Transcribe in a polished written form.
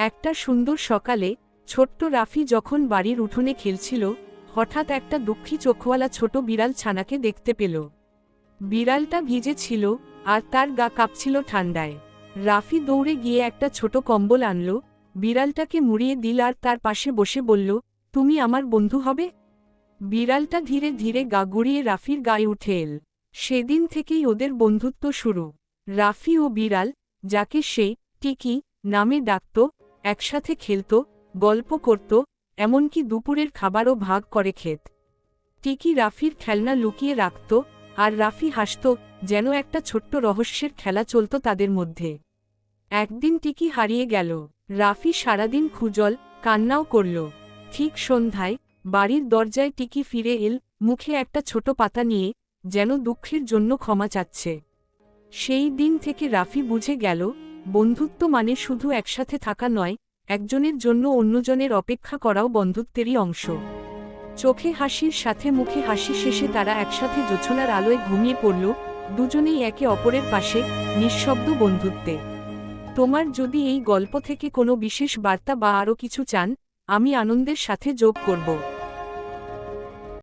একটা সুন্দর সকালে ছোট্ট রাফি যখন বাড়ির উঠোনে খেলছিল, হঠাৎ একটা দুঃখী চোখওয়ালা ছোট বিড়াল ছানাকে দেখতে পেল। বিড়ালটা ভিজে ছিল আর তার গা কাঁপছিল ঠান্ডায়। রাফি দৌড়ে গিয়ে একটা ছোট কম্বল আনল, বিড়ালটাকে মুড়িয়ে দিল আর তার পাশে বসে বলল, তুমি আমার বন্ধু হবে। বিড়ালটা ধীরে ধীরে গা গুড়িয়ে রাফির গায়ে উঠে এল। সেদিন থেকেই ওদের বন্ধুত্ব শুরু। রাফি ও বিড়াল, যাকে সে টিকি নামে ডাকত, একসাথে খেলত, গল্প করত, এমনকি দুপুরের খাবারও ভাগ করে খেত। টিকি রাফির খেলনা লুকিয়ে রাখত, আর রাফি হাসত, যেন একটা ছোট্ট রহস্যের খেলা চলত তাদের মধ্যে। একদিন টিকি হারিয়ে গেল। রাফি সারাদিন খুঁজল, কান্নাও করল। ঠিক সন্ধ্যায় বাড়ির দরজায় টিকি ফিরে এল, মুখে একটা ছোট পাতা নিয়ে, যেন দুঃখের জন্য ক্ষমা চাচ্ছে। সেই দিন থেকে রাফি বুঝে গেল, বন্ধুত্ব মানে শুধু একসাথে থাকা নয়, একজনের জন্য অন্যজনের অপেক্ষা করাও বন্ধুত্বেরই অংশ। চোখে হাসির সাথে মুখে হাসি শেষে তারা একসাথে জোছনার আলোয় ঘুমিয়ে পড়ল, দুজনেই একে অপরের পাশে, নিঃশব্দ বন্ধুত্বে। তোমার যদি এই গল্প থেকে কোনো বিশেষ বার্তা বা আরও কিছু চান, আমি আনন্দের সাথে যোগ করব।